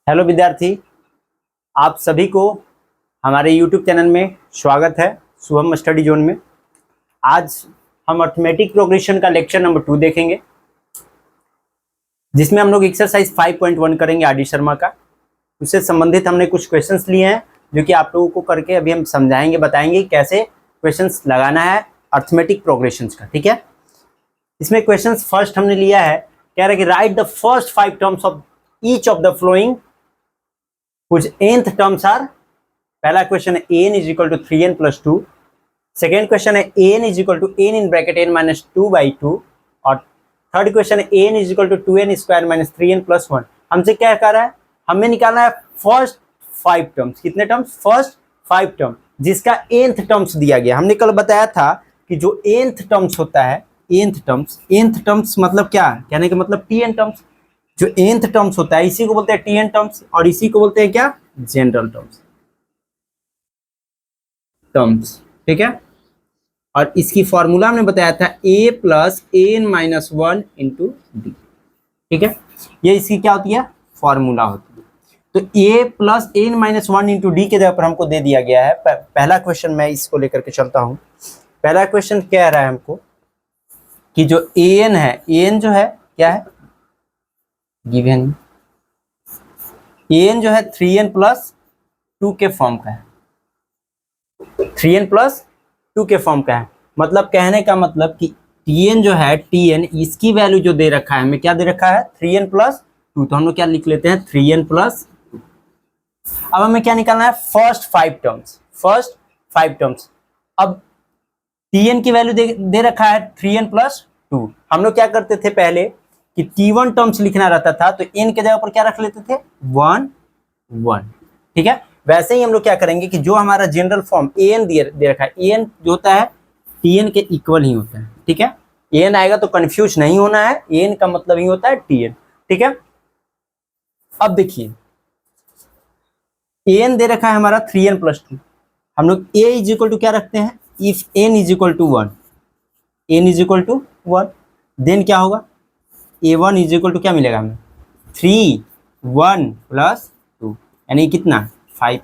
Hello विद्यार्थी, आप सभी को हमारे YouTube चैनल में स्वागत है शुभम स्टडी जोन में। आज हम अर्थमेटिक प्रोग्रेशन का लेक्चर नंबर 2 देखेंगे, जिसमें हम लोग एक्सरसाइज 5.1 करेंगे आर डी शर्मा का। उससे संबंधित हमने कुछ क्वेश्चंस लिए हैं जो कि आप लोगों को करके अभी हम समझाएंगे, बताएंगे कैसे क्वेश्चंस लगाना है अर्थमेटिक प्रोग्रेशंस का। ठीक है, इसमें क्वेश्चंस फर्स्ट हमने लिया है, कह रहा है कि write the first 5 terms of each of the following कुछ nth टर्म्स आर। पहला क्वेश्चन है an is equal to 3n plus 2। Second question है an is equal to n in bracket n minus 2/2। और थर्ड क्वेश्चन है an is equal to 2n square minus 3n plus 1। हमसे क्या कह रहा है, हमें निकालना है फर्स्ट 5 टर्म्स। कितने टर्म्स? फर्स्ट 5 टर्म, जिसका nth टर्म्स दिया गया। हमने कल बताया था कि जो nth टर्म्स होता है, nth टर्म्स मतलब क्या, कहने का मतलब tn टर्म्स। जो nth टर्म्स होता है इसी को बोलते हैं tn टर्म्स, और इसी को बोलते हैं क्या, जनरल टर्म्स। ठीक है, और इसकी फॉर्मूला हमने बताया था a plus an minus 1 into D. ठीक है, ये इसकी क्या होती है, फॉर्मूला होती है। तो a plus an minus 1 into D के जगह पर हमको दे दिया गया है पहला क्वेश्चन। मैं इसको लेकर के चलता हूं। पहला क्वेश्चन कह रहा है हमको कि जो an है, an जो है क्या है, गिवन an जो है 3n प्लस 2 के फॉर्म का है। 3n प्लस 2 के फॉर्म का है, मतलब कहने का मतलब कि tn जो है, tn इसकी वैल्यू जो दे रखा है, हमें क्या दे रखा है, 3n प्लस 2। तो हम लोग क्या लिख लेते हैं, 3n प्लस 2। अब हमें क्या निकालना है, फर्स्ट 5 टर्म्स। अब tn की वैल्यू दे रखा है 3n प्लस 2। हम लोग क्या करते थे पहले कि t1 टर्म्स लिखना रहता था, तो n के जगह पर क्या रख लेते थे, 1 1। ठीक है, वैसे ही हम लोग क्या करेंगे कि जो हमारा जनरल फॉर्म an दे रखा है, an जो होता है tn के इक्वल ही होता है। ठीक है, an आएगा तो कंफ्यूज नहीं होना है, an का मतलब ही होता है tn। ठीक है, अब देखिए an दे रखा है हमारा 3n प्लस 2। हम लोग a इज इक्वल टू क्या रखते हैं, if n is equal to 1, n is equal to 1, then क्या होगा, a1 इज इक्वल टू क्या मिलेगा हमें, 3 1 प्लस 2 यानी कितना, 5।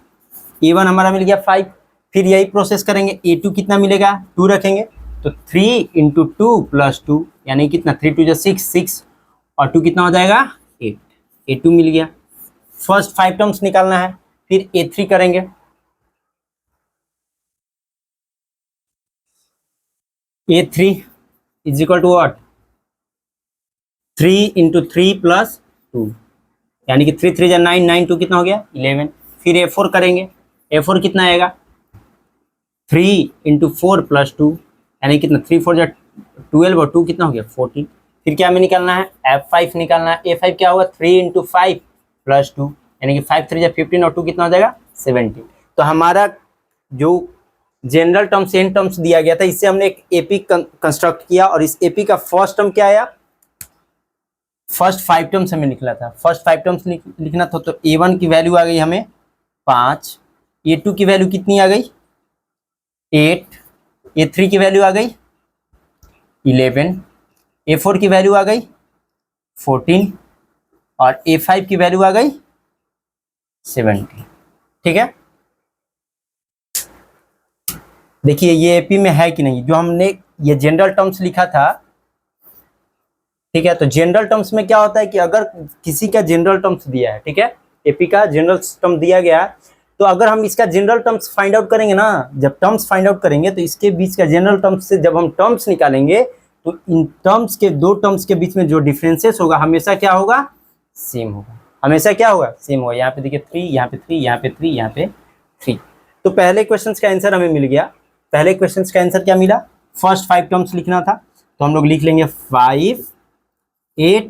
a1 हमारा मिल गया 5। फिर यही प्रोसेस करेंगे, a2 कितना मिलेगा, 2 रखेंगे, तो 3 इंटू 2 प्लस 2 यानी कितना, 3 2 6 और 2 कितना हो जाएगा, 8। a2 मिल गया। फर्स्ट 5 टर्म्स निकालना है, फिर a3 करेंगे। a3 is equal to what, 3 into 3 plus 2 यानी कि 3 3 जा 9, 9 2 कितना हो गया, 11। फिर a4 करेंगे, a4 कितना आएगा, 3 इंटू 4 प्लस 2 यानी कितना, 3 4 जा 12 और 2 कितना हो गया, 14। फिर क्या हमें निकालना है, f5 निकालना है। a5 क्या होगा, 3 इंटू 5 प्लस 2 यानी कि 5 3 जा 15 और 2 कितना हो जाएगा, 17। तो हमारा जो जनरल टर्म्स n टर्म्स दिया गया था, इससे हमने एक एपी कंस्ट्रक्ट किया, और इस एपी का फर्स्ट टर्म क्या आया, फर्स्ट 5 टर्म्स हमें निकला था। फर्स्ट 5 टर्म्स लिखना था, तो a1 की वैल्यू आ गई हमें 5, a2 की वैल्यू कितनी आ गई, 8, a3 की वैल्यू आ गई 11, a4 की वैल्यू आ गई 14 और a5 की वैल्यू आ गई 17। ठीक है, देखिए ये एपी में है कि नहीं, जो हमने ये जनरल टर्म्स लिखा था। ठीक है, तो जनरल टर्म्स में क्या होता है कि अगर किसी का जनरल टर्म्स दिया है, ठीक है, एपी का जनरल टर्म दिया गया, तो अगर हम इसका जनरल टर्म्स फाइंड आउट करेंगे ना, जब टर्म्स फाइंड आउट करेंगे तो इसके बीच का जनरल टर्म्स से जब हम टर्म्स निकालेंगे, तो इन टर्म्स के, दो टर्म्स के बीच में जो डिफरेंसेस होगा हमेशा क्या होगा, सेम होगा। हमेशा क्या होगा, सेम होगा। यहाँ पे देखिए 3, यहाँ पे 3, यहाँ पे 3, यहाँ पे 3। तो पहले क्वेश्चन का आंसर हमें मिल गया। पहले क्वेश्चन का आंसर क्या मिला, फर्स्ट 5 टर्म्स लिखना था, तो हम लोग लिख लेंगे 5 8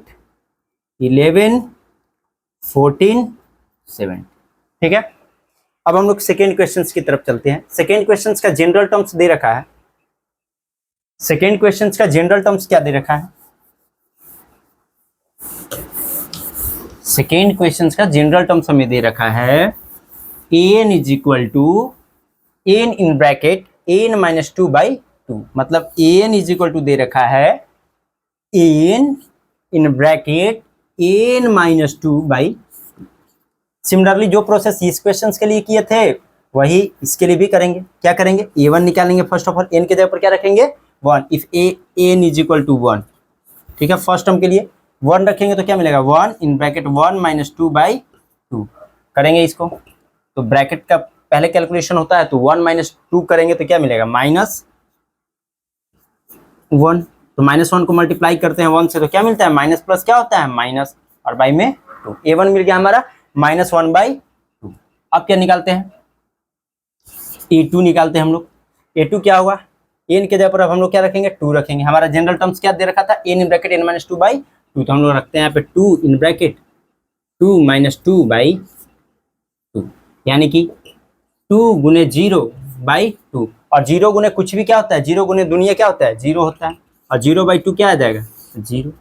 11 14 7। ठीक है, अब हम लोग सेकेंड क्वेश्चन की तरफ चलते हैं। सेकेंड क्वेश्चन का जनरल टर्म्स दे रखा है। सेकेंड क्वेश्चन का जनरल टर्म्स क्या दे रखा है, सेकेंड क्वेश्चन का जनरल टर्म्स हमें दे रखा है an is equal to n in bracket n minus 2/2, मतलब an इज इक्वल टू दे रखा है n in bracket n minus 2/2। Similarly जो प्रोसेस इस क्वेश्चन के लिए किए थे वही इसके लिए भी करेंगे। क्या करेंगे, a1 निकालेंगे फर्स्ट ऑफ ऑल, n के जगह पर क्या रखेंगे 1, if an is equal to 1, ठीक है। फर्स्ट टर्म के लिए 1 रखेंगे तो क्या मिलेगा 1 इन ब्रैकेट 1 माइनस 2/2 करेंगे इसको, तो ब्रैकेट का पहले कैलकुलेशन होता है तो 1 माइनस 2 करेंगे तो क्या मिलेगा -1, तो -1 को मल्टीप्लाई करते हैं 1 से तो क्या मिलता है माइनस प्लस क्या होता है माइनस, और बाई में 2, a1 मिल गया हमारा -1/2। अब क्या निकालते हैं a2 निकालते हैं हम लोग। a2 क्या होगा, n के जगह पर अब हम लोग क्या रखेंगे 2 रखेंगे। हमारा जनरल टर्म्स क्या दे रखा था n in bracket n minus 2/2, तो हम लोग रखते हैं यहाँ पे 2 इन ब्रैकेट 2 माइनस 2/2, यानी कि 2 गुने 0/2, और 0 गुने कुछ भी क्या होता है, 0 गुने दुनिया क्या होता है 0 होता है, और 0/2 क्या आ जाएगा 0।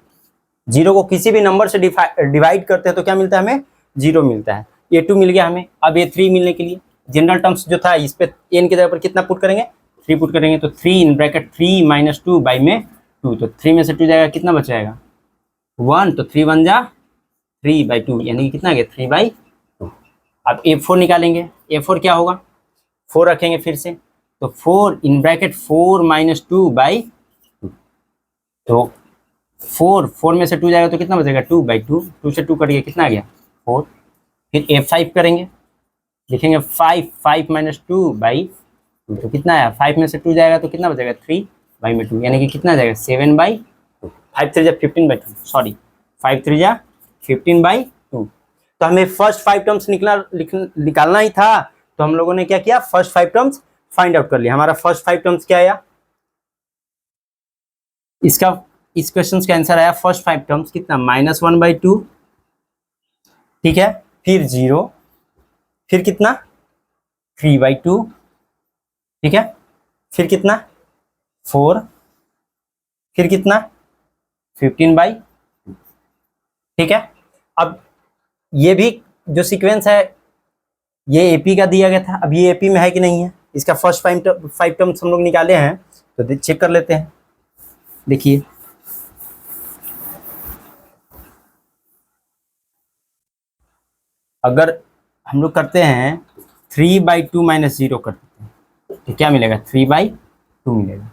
0 को किसी भी नंबर से डिवाइड करते हैं तो क्या मिलता है हमें 0 मिलता है। a2 मिल गया हमें। अब a3 मिलने के लिए जनरल टर्म्स जो था इस पे n के जगह पर कितना पुट करेंगे 3 पुट करेंगे, तो 3 इन ब्रैकेट 3 माइनस 2 बाई में 2, तो 3 में से 2 जाएगा कितना बच जाएगा 1, तो 3 1 जा 3/2, यानी कि कितना आ गया 3/2। अब a4 निकालेंगे, a4 क्या होगा 4 रखेंगे फिर से, तो 4 इन ब्रैकेट 4 माइनस 2/2, तो 4 में से 2 जाएगा तो कितना बचेगा 2/2, 2 से 2 कट गया कितना आ गया 4। फिर a5 करेंगे, लिखेंगे 5 माइनस 2/2, तो कितना आया 5 में से 2 जाएगा तो कितना बचेगा 3/2, यानी कि कितना जाएगा 7/2, 5 3 जा 15/2, सॉरी 5 3 जा 15/2। तो हमें फर्स्ट 5 टर्म्स निकालना ही था, तो हम लोगों ने क्या किया फर्स्ट 5 टर्म्स फाइंड आउट कर लिया। हमारा फर्स्ट 5 टर्म्स क्या आया, इसका इस क्वेश्चन का आंसर आया फर्स्ट 5 टर्म्स कितना -1/2, ठीक है, फिर 0, फिर कितना 3/2, ठीक है, फिर कितना 4, फिर कितना 15/2, ठीक है। अब ये भी जो सीक्वेंस है ये एपी का दिया गया था, अब ये एपी में है कि नहीं है, इसका फर्स्ट 5 टर्म्स हम लोग निकाले हैं तो चेक कर लेते हैं। देखिए अगर हम लोग करते हैं 3/2 माइनस 0 करते हैं तो क्या मिलेगा 3/2 मिलेगा।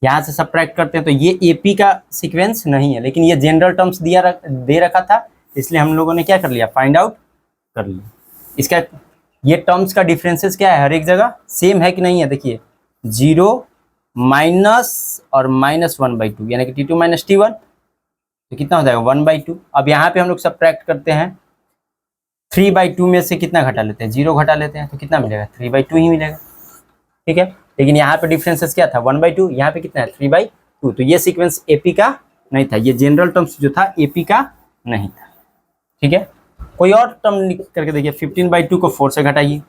यहाँ से सब्ट्रैक्ट करते हैं तो ये एपी का सीक्वेंस नहीं है, लेकिन ये जनरल टर्म्स दे रखा था, इसलिए हम लोगों ने क्या कर लिया फाइंड आउट कर लिया। इसका ये टर्म्स का डिफरेंसेस क्या है, हर एक जगह सेम है कि नहीं है, देखिए 0 माइनस और -1/2, यानी कि t2 माइनस t1, तो कितना हो जाएगा 1/2। अब यहाँ पे हम लोग सब्ट्रैक्ट करते हैं 3/2 में से कितना घटा लेते हैं 0 घटा लेते हैं, तो कितना मिलेगा 3/2 ही मिलेगा, ठीक है। लेकिन यहाँ पे डिफरेंसेस क्या था 1/2, यहाँ पे कितना है 3/2, तो ये सीक्वेंस एपी का नहीं था, ये जनरल टर्म्स जो था एपी का नहीं था, ठीक है। कोई और टर्म लिख करके देखिए 15/2 को 4 से घटाइए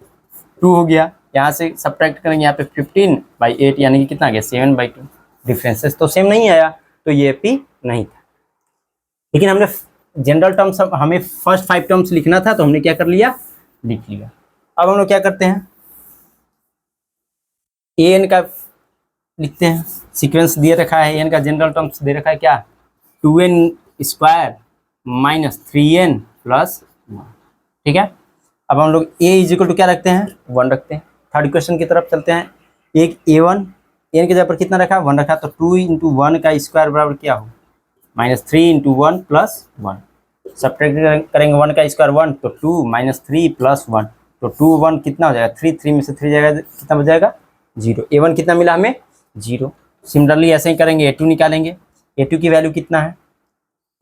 2 हो गया, यहाँ से सब्ट्रैक्ट करेंगे यहाँ पे 15/8, यानी कि कितना आ गया 7/2। डिफरेंसेस तो सेम नहीं आया, तो ये एपी नहीं था। लेकिन हमने जनरल टर्म्स हमें फर्स्ट 5 टर्म्स लिखना था तो हमने क्या कर लिया लिख लिया। अब हम लोग क्या करते हैं an का लिखते हैं, सीक्वेंस दिए रखा है, an का जनरल टर्म्स दे रखा है क्या 2n² माइनस 3n प्लस 1, ठीक है। अब हम लोग a इज इक्वल टू क्या रखते हैं 1 रखते हैं। थर्ड क्वेश्चन की तरफ चलते हैं। एक a1 n के जगह पर कितना रखा 1 रखा, तो 2 × 1 का स्क्वायर बराबर क्या हो -3 × 1 प्लस 1, सब्ट्रैक्ट करेंगे 1 का स्क्वायर 1, तो 2 -3 प्लस 1, तो 2 1 कितना हो जाएगा 3, 3 में से 3 जाएगा कितना बच जाएगा 0। a1 कितना मिला हमें 0। सिमिलरली ऐसे ही करेंगे a2 निकालेंगे, a2 की वैल्यू कितना है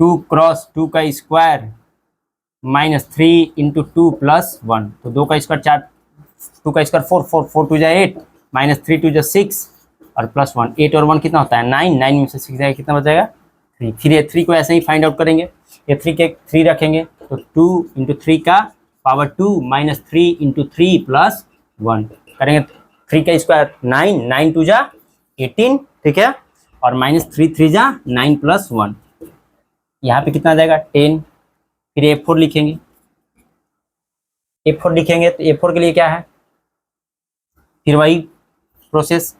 2 क्रॉस 2 का स्क्वायर -3 × 2 प्लस 1, तो 2 का स्क्वायर 4, 2 का स्क्वायर 4, 4 4 2 8, -3 2 6 और प्लस 1, 8 और 1 कितना होता है 9, 9 में से 6 जाएगा कितना बच जाएगा 3। फिर ये 3 को ऐसे ही फाइंड आउट करेंगे, ये 3 के 3 रखेंगे तो 2 × 3 का पावर 2 -3 × 3 प्लस 1 करेंगे, 3 का स्क्वायर 9, 9 2 जा 18, ठीक है, और -3 3 जा 9 प्लस 1, यहाँ पे कितना आ जाएगा 10। फिर a4 लिखेंगे, a4 लिखेंगे तो a4 के लिए क्या है फिर वही प्रोसेस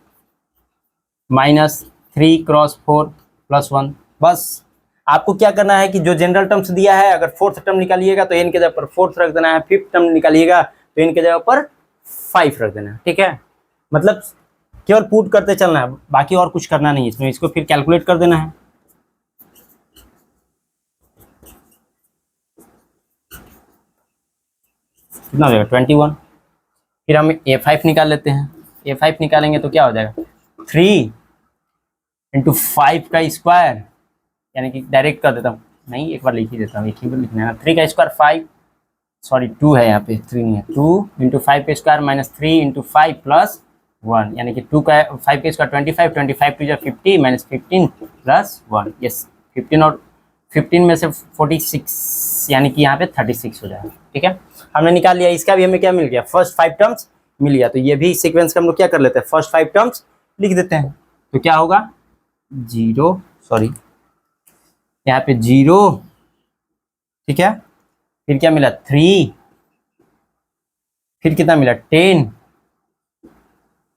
-3 × 4 प्लस 1, बस आपको क्या करना है कि जो जनरल टर्म्स दिया है, अगर फोर्थ टर्म निकालिएगा तो एन के जगह पर फोर्थ रख देना है, फिफ्थ टर्म निकालिएगा तो एन के जगह पर 5 रख देना है। ठीक है, मतलब केवल पुट करते चलना है, बाकी और कुछ करना नहीं है इसमें, इसको फिर कैलकुलेट कर देना है। कितना हो जाएगा 21। फिर हम A5 निकाल लेते हैं। A5 निकालेंगे तो क्या हो जाएगा 3 इंटू 5 का स्क्वायर, यानी कि डायरेक्ट कर देता हूँ, नहीं एक बार लिख ही देता हूँ, एक ही बार लिखना है ना। 3 का स्क्वायर 5, सॉरी 2 है यहाँ पे, 3 नहीं है, 2 इंटू 5 का स्क्वायर माइनस 3 इंटू 5 प्लस 1, यानी कि 2 का 5 का square 25, 25 two 50 minus 15 plus 1, yes 15 और 15 में से 46, यानी कि यहाँ पे 36 हो जाएगा। ठीक है, हमने निकाल लिया। इसका भी हमें क्या मिल गया, फर्स्ट 5 टर्म्स मिल गया। तो ये भी सीक्वेंस का हम लोग क्या कर लेते हैं, फर्स्ट 5 टर्म्स लिख देते हैं। तो क्या होगा 0, सॉरी यहाँ पे 0, ठीक है, फिर क्या मिला 3, फिर कितना मिला 10,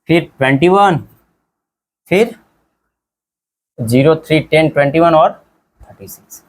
फिर 21, फिर 0, 3, 10, 21 और 36।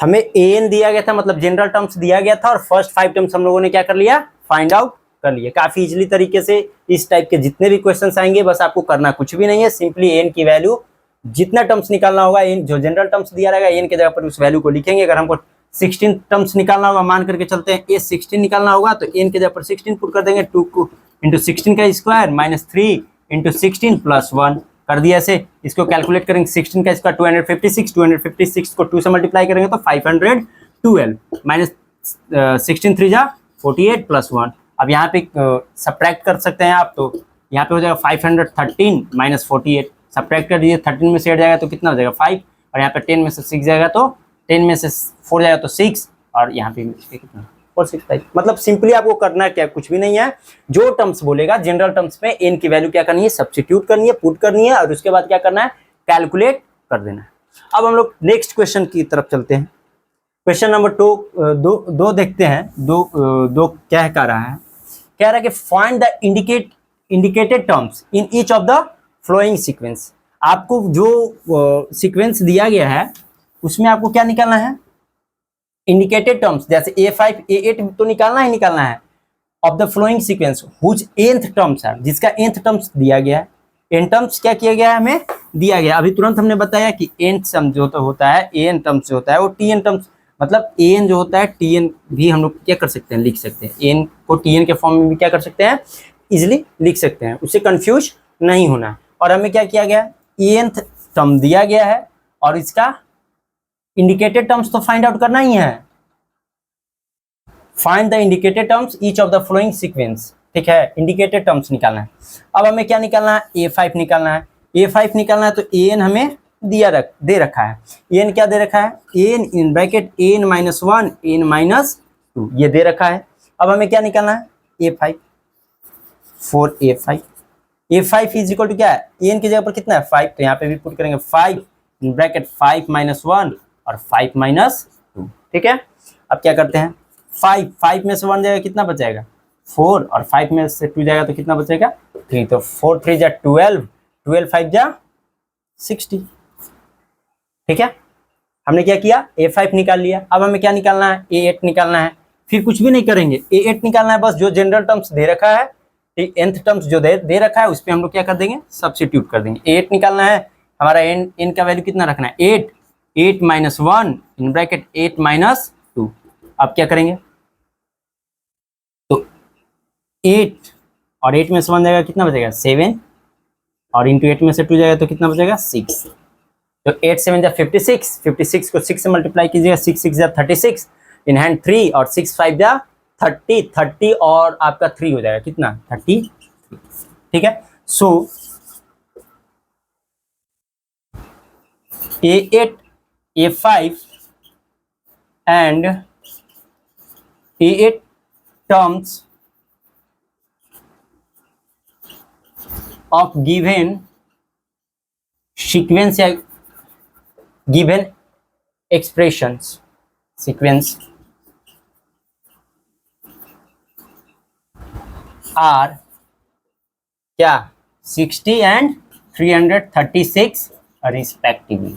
हमें एन दिया गया था, मतलब जनरल टर्म्स दिया गया था, और फर्स्ट 5 टर्म्स हम लोगों ने क्या कर लिया, फाइंड आउट कर लिए। काफी इजीली तरीके से इस टाइप के जितने भी क्वेश्चंस आएंगे, बस आपको करना कुछ भी नहीं है, सिंपली एन की वैल्यू जितना टर्म्स निकालना होगा, एन जो जनरल टर्म्स दिया रहेगा एन के जगह पर उस वैल्यू को लिखेंगे। अगर हमको 16 टर्म्स निकालना होगा, मान करके चलते हैं ए 16 निकालना होगा, तो एन के जगह पर 16 पुट कर देंगे, 2 इंटू 16 का स्क्वायर माइनस 3 इंटू 16 प्लस 1 कर दिया ऐसे। इसको कैलकुलेट करेंगे, 16 का स्क्वायर 256, 256 को 2 से मल्टीप्लाई करेंगे तो 512 माइनस 16 3 जा 48 प्लस 1। अब यहाँ पे सब्ट्रैक्ट कर सकते हैं आप, तो यहाँ पे हो जाएगा 513 माइनस 48, सब्ट्रैक्ट कर दीजिए, 13 में से 8 जाएगा तो कितना हो जाएगा 5, और यहाँ पे 10 में से 6 जाएगा तो 10 में से 4 जाएगा तो 6, और यहाँ पे कितना 4 6 5। मतलब सिंपली आपको करना क्या, कुछ भी नहीं है, जो टर्म्स बोलेगा जनरल टर्म्स में एन की वैल्यू क्या करनी है, सब्स्टिट्यूट करनी है, पुट करनी है, और उसके बाद क्या करना है, कैलकुलेट कर देना है। अब हम लोग नेक्स्ट क्वेश्चन की तरफ चलते हैं। क्वेश्चन नंबर दो देखते हैं। दो क्या कह रहा है, कह रहा है कि find the indicated terms in each of the following sequence. आपको जो सीक्वेंस दिया गया है उसमें आपको क्या निकालना है, इंडिकेटेड टर्म्स, जैसे A5 A8 तो निकालना है of the following sequence whose nth terms है, जिसका nth टर्म्स दिया गया है। n टर्म्स क्या किया गया है, हमें दिया गया। अभी तुरंत हमने बताया कि nth टर्म जो तो होता है, an टर्म्स जो होता है वो tn टर्म्स, मतलब an जो होता है tn भी हम लोग क्या कर सकते हैं, लिख सकते हैं, n को tn के फॉर्म में भी क्या कर सकते हैं, इजिली लिख सकते हैं, उससे कंफ्यूज नहीं होना है। और हमें क्या किया गया, nth टर्म दिया गया है और इसका इंडिकेटेड टर्म्स तो फाइंड आउट करना ही है। Find the indicated terms each of the following sequence, ठीक है, इंडिकेटेड टर्म्स निकालना है। अब हमें क्या निकालना है, A5 निकालना है। A5 निकालना है तो an हमें दे रखा है। an क्या दे रखा है, n in bracket n minus 1 n minus 2 ये दे रखा है। अब हमें क्या निकालना है, A5 for A5 is equal to क्या है, n की जगह पर कितना है 5, तो यहाँ पे भी पुट करेंगे 5 इन ब्रैकेट 5 माइनस 1 और 5 माइनस 2, ठीक है। अब क्या करते हैं, 5 में से 1 जाएगा कितना बचेगा 4, और 5 में से 2 जाएगा तो कितना बचेगा 3, तो 4 3 जा 12, 12 5 जा 60, ठीक है। हमने क्या किया, A5 निकाल लिया। अब हमें क्या निकालना है, A8 निकालना है। फिर कुछ भी नहीं करेंगे, A8 निकालना है, बस जो जनरल टर्म्स दे रखा है, nth टर्म्स जो दे रखा है उस पर हम लोग क्या कर देंगे, सब्स्टिट्यूट कर देंगे। A8 निकालना है, हमारा n का वैल्यू कितना रखना है 8 माइनस 1 इन ब्रैकेट 8 माइनस 2। अब क्या करेंगे, तो 8 और 8 में से 1 जाएगा कितना बचेगा 7, और इंटू 8 में से 2 जाएगा तो कितना बचेगा 6, तो 8 7 जा 56, 56 को 6 से मल्टीप्लाई कीजिएगा, 6 6 जा 36, इन हैंड 3, और 6 5 जा 30 और आपका 3 हो जाएगा कितना 30, ठीक है। सो A8 A5 and A8 terms of given sequence या given expressions sequence are क्या 60 and 336 रिस्पेक्टिवली।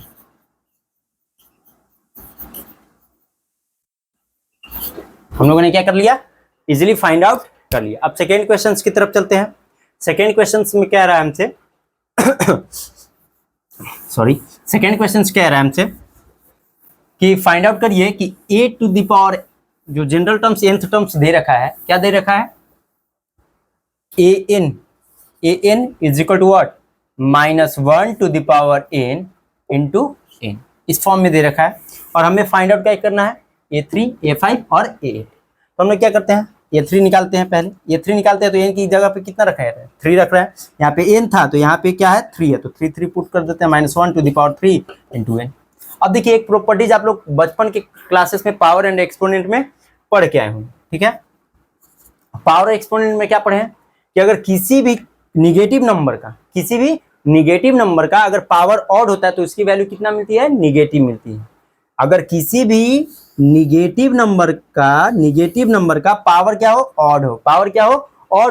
हम लोगों ने क्या कर लिया, इजिली फाइंड आउट कर लिया। अब सेकेंड क्वेश्चन की तरफ चलते हैं। सेकेंड क्वेश्चन में क्या रहा है हमसे सॉरी, सेकेंड क्वेश्चन क्या रहा है हमसे कि फाइंड आउट करिए कि a टू द पावर, जो जनरल टर्म्स nth टर्म्स दे रखा है, क्या दे रखा है, an is equal to what, -1 to the power n into n, इस फॉर्म में दे रखा है। और हमें फाइंड आउट क्या करना है, a3, a5 और a8। तो हम लोग क्या करते हैं, a3 निकालते हैं। पहले a3 निकालते हैं तो n की जगह पे कितना रखा है, 3 रख रहा है। यहाँ पे n था तो यहाँ पे क्या है, 3 है, तो 3 पुट कर देते हैं, -1 to the power 3 into n। अब देखिए एक प्रॉपर्टीज आप लोग बचपन के क्लासेस में पावर एंड एक्सपोनेंट में पढ़ के आए होंगे, ठीक है। पावर एक्सपोनेंट में क्या पढ़े हैं कि अगर किसी भी निगेटिव नंबर का अगर पावर ऑड होता है तो उसकी वैल्यू कितना मिलती है, निगेटिव मिलती है। अगर किसी भी निगेटिव नंबर का पावर क्या हो, ऑड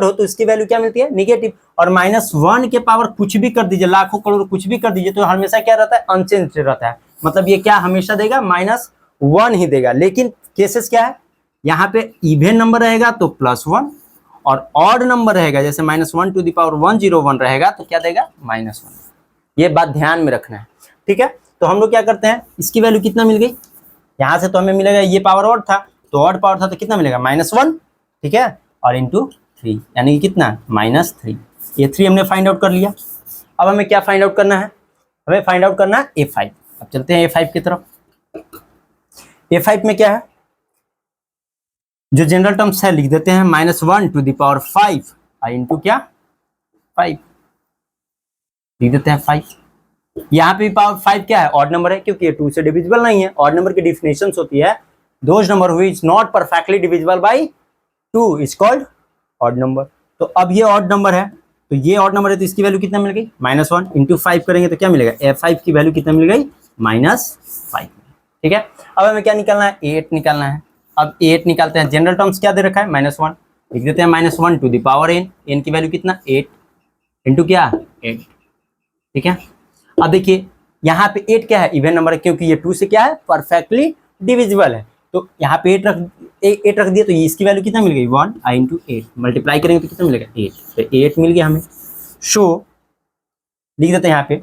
हो, तो उसकी वैल्यू क्या मिलती है, निगेटिव। और -1 के पावर कुछ भी कर दीजिए, लाखों करोड़ कुछ भी कर दीजिए, तो हमेशा क्या रहता है, अनचेंज रहता है। मतलब ये क्या हमेशा देगा, -1 ही देगा। लेकिन केसेस क्या है, यहाँ पे इवन नंबर रहेगा तो +1, और ऑड नंबर रहेगा जैसे -1 टू द पावर 101 रहेगा तो क्या देगा, -1। ये बात ध्यान में रखना है, ठीक है। तो हम लोग क्या करते हैं, इसकी वैल्यू कितना मिल गई, यहाँ से तो हमें मिलेगा, ये पावर ऑड था तो ऑड पावर था तो कितना मिलेगा, -1, ठीक है, और इंटू 3 यानी कि कितना, -3। ये 3 हमने फाइंड आउट कर लिया। अब हमें क्या फाइंड आउट करना है, हमें फाइंड आउट करना है a5। अब चलते हैं a5 की तरफ। a5 में क्या है, जो जनरल टर्म्स है लिख देते हैं, -1 टू द पावर 5 इंटू क्या, 5 लिख देते हैं 5। यहाँ पे पावर 5 क्या है, ऑड नंबर है, क्योंकि ये 2 से डिविजिबल नहीं है। ऑड नंबर की डिफिनेशन होती है, those number which is not perfectly divisible by 2 is called odd number. तो अब ये ऑड नंबर है, तो ये ऑड नंबर है, तो इसकी वैल्यू कितना मिल गई, -1 इंटू 5 करेंगे तो क्या मिलेगा, a5 की वैल्यू कितना मिल गई, -5, ठीक है। अब हमें क्या निकालना है, a8 निकालना है। अब a8 निकालते हैं, जनरल टर्म्स क्या दे रखा है, -1 लिख देते हैं, -1 टू द पावर n की वैल्यू कितना, 8 इंटू क्या, 8, ठीक है। अब देखिए यहाँ पे 8 क्या है, इवन नंबर है, क्योंकि ये 2 से क्या है, परफेक्टली डिविजिबल है। तो यहाँ पे 8 रख दिया तो इसकी वैल्यू कितना मिल गई, 1 इंटू 8, मल्टीप्लाई करेंगे तो कितना मिलेगा, 8, तो 8 मिल गया हमें। शो लिख देते हैं यहाँ पे,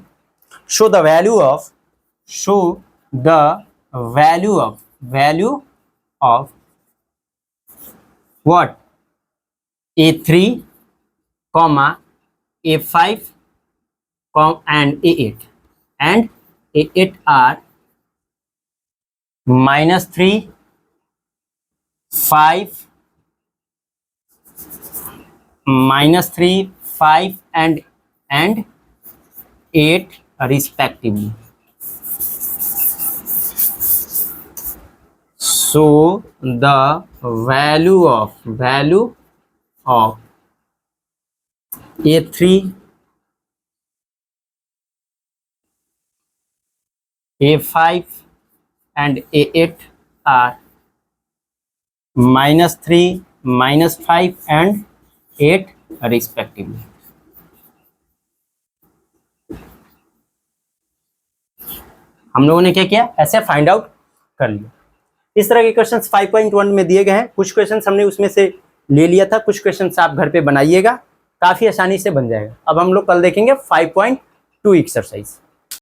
show the value of what, a3, a5 and a8 are -3, 5 and 8 respectively. So the value of a3, a5 and a8 are -3, -5 and 8 respectively. हम लोगों ने क्या किया, ऐसे फाइंड आउट कर लिया। इस तरह के क्वेश्चंस 5.1 में दिए गए हैं। कुछ क्वेश्चंस हमने उसमें से ले लिया था, कुछ क्वेश्चंस आप घर पे बनाइएगा, काफी आसानी से बन जाएगा। अब हम लोग कल देखेंगे 5.2 एक्सरसाइज।